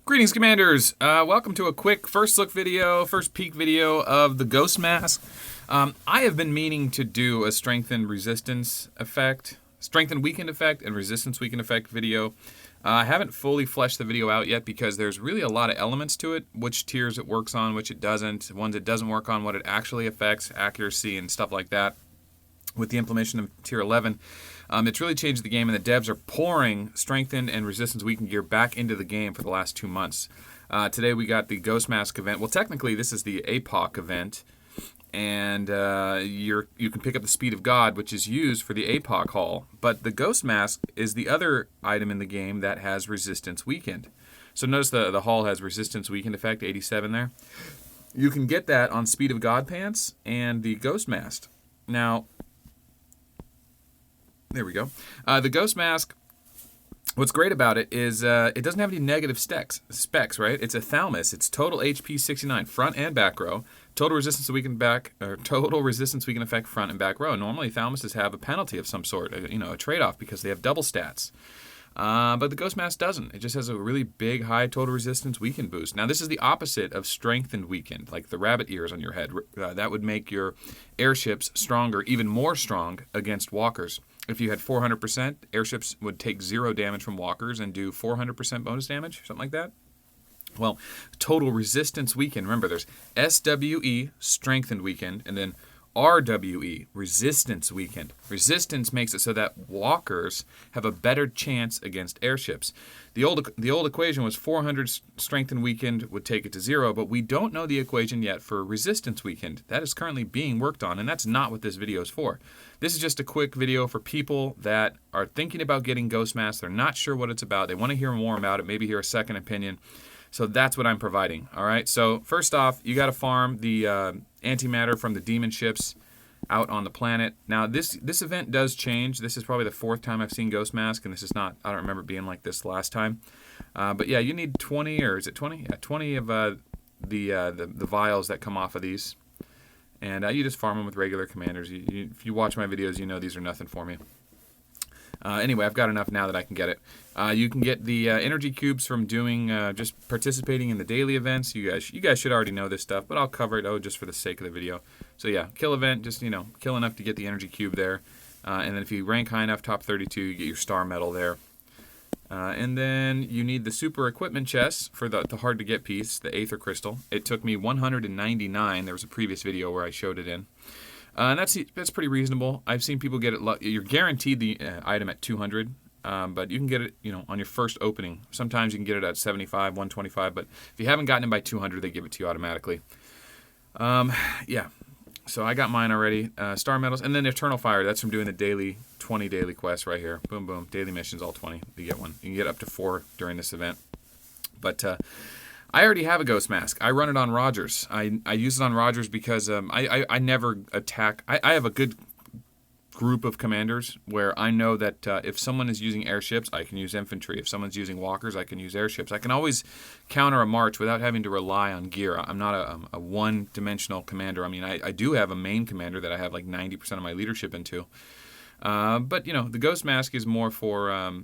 Greetings, Commanders! Welcome to a quick first peek video of the Ghost Mask. I have been meaning to do a strengthened weakened effect, and resistance weakened effect video. I haven't fully fleshed the video out yet because there's really a lot of elements to it, which tiers it works on, which it doesn't, ones it doesn't work on, what it actually affects, accuracy, and stuff like that. With the implementation of Tier 11, it's really changed the game, and the devs are pouring strengthened and resistance weakened gear back into the game for the last 2 months. Today we got the Ghost Mask event. Well, technically this is the APOC event, and you can pick up the Speed of God, which is used for the APOC haul. But the Ghost Mask is the other item in the game that has resistance weakened. So notice the haul has resistance weakened effect, 87 there. You can get that on Speed of God pants and the Ghost Mask. Now, there we go. The Ghost Mask, what's great about it is it doesn't have any negative specs, right? It's a Thalamus. It's total HP 69, front and back row. Total resistance weakened effect front and back row. Normally, Thalamuses have a penalty of some sort, a trade-off because they have double stats. But the Ghost Mask doesn't. It just has a really big, high total resistance weakened boost. Now, this is the opposite of strengthened weakened, like the rabbit ears on your head. That would make your airships stronger, even more strong against walkers. If you had 400%, airships would take 0 damage from walkers and do 400% bonus damage, something like that. Well, total resistance weakened. Remember, there's SWE, strengthened weakened, and then RWE, resistance weakened. Resistance makes it so that walkers have a better chance against airships. The old equation was 400 strengthened weakened would take it to 0, but we don't know the equation yet for resistance weakened. That is currently being worked on, and that's not what this video is for. This is just a quick video for people that are thinking about getting Ghost Mask. They're not sure what it's about. They want to hear more about it, maybe hear a second opinion. So that's what I'm providing. All right. So first off, you got to farm the antimatter from the demon ships out on the planet. Now this event does change. This is probably the 4th time I've seen Ghost Mask, and this is not. I don't remember being like this last time. But yeah, you need 20, or is it 20? Yeah, 20 of the vials that come off of these, and you just farm them with regular commanders. If you watch my videos, you know these are nothing for me. Anyway, I've got enough now that I can get it. You can get the energy cubes from doing just participating in the daily events. You guys should already know this stuff, but I'll cover it just for the sake of the video. So yeah, kill event, just kill enough to get the energy cube there, and then if you rank high enough, top 32, you get your star medal there. And then you need the super equipment chests for the hard to get piece, the Aether crystal. It took me 199. There was a previous video where I showed it in. And that's pretty reasonable. I've seen people get it. You're guaranteed the item at 200, but you can get it, on your first opening. Sometimes you can get it at 75, 125, but if you haven't gotten it by 200, they give it to you automatically. Yeah. So I got mine already. Star medals, and then Eternal Fire. That's from doing the 20 daily quests right here. Boom, boom. Daily missions, all 20. You get one. You can get up to 4 during this event. But I already have a Ghost Mask. I run it on Rogers. I use it on Rogers because I never attack. I have a good group of commanders where I know that if someone is using airships, I can use infantry. If someone's using walkers, I can use airships. I can always counter a march without having to rely on gear. I'm not a one-dimensional commander. I mean, I do have a main commander that I have like 90% of my leadership into. But, the Ghost Mask is more for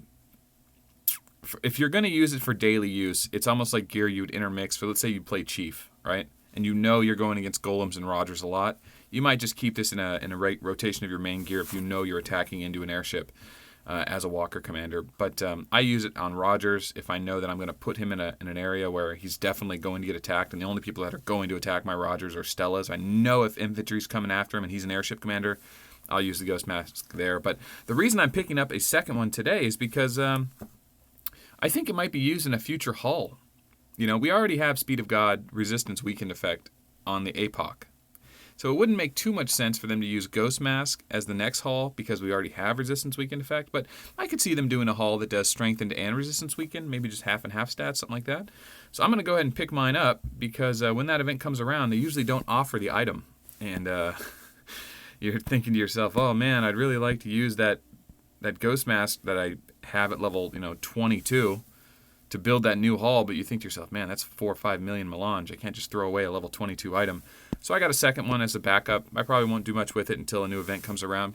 if you're going to use it for daily use, it's almost like gear you would intermix. For, let's say you play Chief, right? And you're going against Golems and Rogers a lot. You might just keep this in a rotation of your main gear if you know you're attacking into an airship as a walker commander. But I use it on Rogers if I know that I'm going to put him in an area where he's definitely going to get attacked, and the only people that are going to attack my Rogers are Stellas. I know if infantry's coming after him and he's an airship commander, I'll use the Ghost Mask there. But the reason I'm picking up a second one today is because I think it might be used in a future hull. We already have Speed of God resistance weakened effect on the APOC. So it wouldn't make too much sense for them to use Ghost Mask as the next hull because we already have resistance weakened effect. But I could see them doing a hull that does strengthened and resistance weakened, maybe just half and half stats, something like that. So I'm going to go ahead and pick mine up because when that event comes around, they usually don't offer the item. And you're thinking to yourself, oh man, I'd really like to use that Ghost Mask that I have at level 22 to build that new hull, but you think to yourself, man, that's 4 or 5 million melange. I can't just throw away a level 22 item. So I got a second one as a backup. I probably won't do much with it until a new event comes around.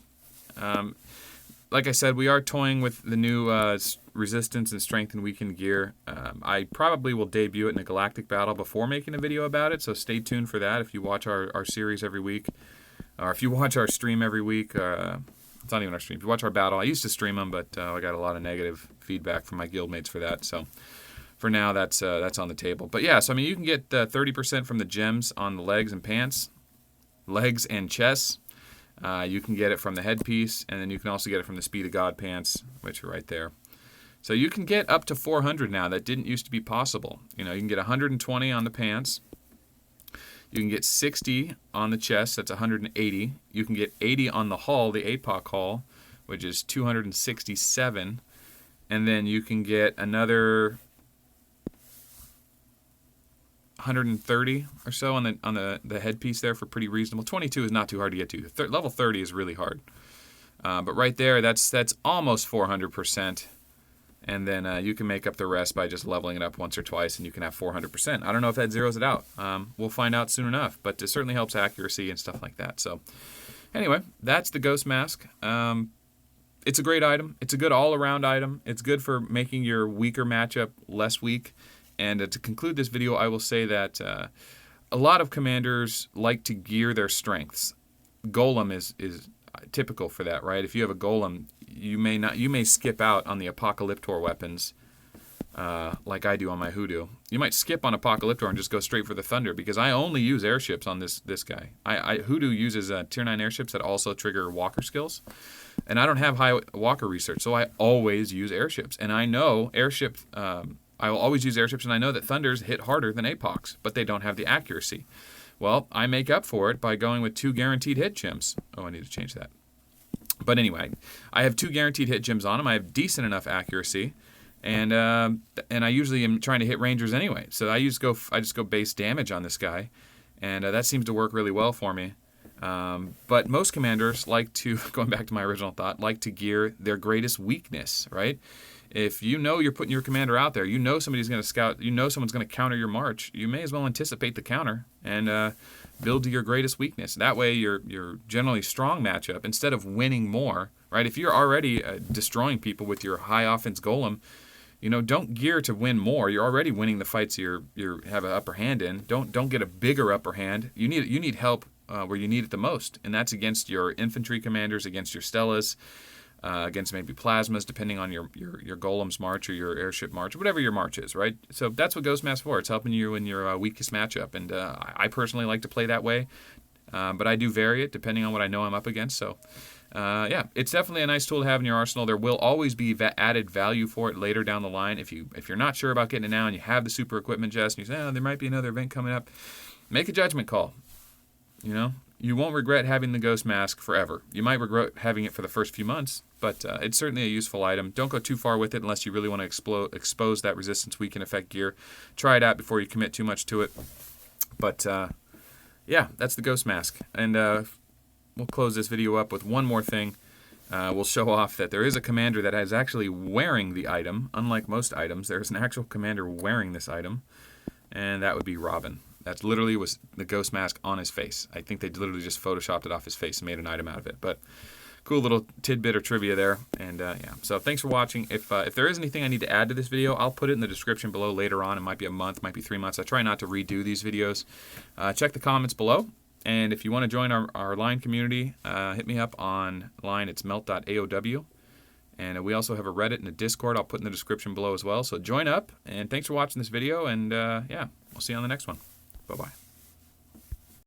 like I said, we are toying with the new resistance and strength and weakened gear. I probably will debut it in a galactic battle before making a video about it, so stay tuned for that if you watch our series every week. Or if you watch our stream every week. It's not even our stream. If you watch our battle, I used to stream them, but I got a lot of negative feedback from my guildmates for that, so for now that's on the table. But yeah, so I mean, you can get 30% from the gems on the legs and pants, legs and chests. You can get it from the headpiece, and then you can also get it from the Speed of God pants, which are right there. So you can get up to 400 now. That didn't used to be possible. You know, you can get 120 on the pants. You can get 60 on the chest. That's 180. You can get 80 on the hull, the APOC hull, which is 267. And then you can get another 130 or so on the headpiece there for pretty reasonable. 22 is not too hard to get to. Level 30 is really hard. But right there, that's almost 400%. And then you can make up the rest by just leveling it up once or twice, and you can have 400%. I don't know if that zeroes it out. We'll find out soon enough, but it certainly helps accuracy and stuff like that. So anyway, that's the Ghost Mask. It's a great item. It's a good all-around item. It's good for making your weaker matchup less weak. And to conclude this video, I will say that a lot of commanders like to gear their strengths. Golem is typical for that, right? If you have a golem, you may skip out on the Apocalyptor weapons, like I do on my Hoodoo. You might skip on Apocalyptor and just go straight for the Thunder, because I only use airships on this guy. Hoodoo uses tier 9 airships that also trigger walker skills, and I don't have high walker research, so I always use airships. And I know airships. I will always use airships, and I know that Thunders hit harder than APOCs, but they don't have the accuracy. Well, I make up for it by going with 2 guaranteed hit gems. Oh, I need to change that. But anyway, I have 2 guaranteed hit gems on them. I have decent enough accuracy, and I usually am trying to hit rangers anyway. So I just go base damage on this guy, and that seems to work really well for me. But most commanders like to, going back to my original thought, like to gear their greatest weakness, right? If you know you're putting your commander out there, you know somebody's going to scout, you know someone's going to counter your march, you may as well anticipate the counter and build to your greatest weakness. That way you're generally strong matchup instead of winning more, right? If you're already destroying people with your high offense golem, you know, don't gear to win more. You're already winning the fights you have an upper hand in. Don't get a bigger upper hand. You need help where you need it the most, and that's against your infantry commanders, against your Stellas, against maybe plasmas, depending on your golem's march or your airship march, whatever your march is, right? So that's what Ghost Mask's for. It's helping you in your weakest matchup, and I personally like to play that way, but I do vary it depending on what I know I'm up against. So yeah, it's definitely a nice tool to have in your arsenal. There will always be added value for it later down the line. If you're not sure about getting it now and you have the super equipment chest and you say, oh, there might be another event coming up, make a judgment call. You know, you won't regret having the Ghost Mask forever. You might regret having it for the first few months, but it's certainly a useful item. Don't go too far with it unless you really want to expose that resistance weaken effect gear. Try it out before you commit too much to it. But yeah, that's the Ghost Mask. And we'll close this video up with one more thing. We'll show off that there is a commander that is actually wearing the item. Unlike most items, there's an actual commander wearing this item, and that would be Robin. That literally was the Ghost Mask on his face. I think they literally just photoshopped it off his face and made an item out of it. But cool little tidbit or trivia there. And yeah, so thanks for watching. If there is anything I need to add to this video, I'll put it in the description below later on. It might be a month, might be 3 months. I try not to redo these videos. Check the comments below. And if you want to join our line community, hit me up on line. It's Melt AOW. And we also have a Reddit and a Discord I'll put in the description below as well. So join up. And thanks for watching this video. And yeah, we'll see you on the next one. Bye-bye.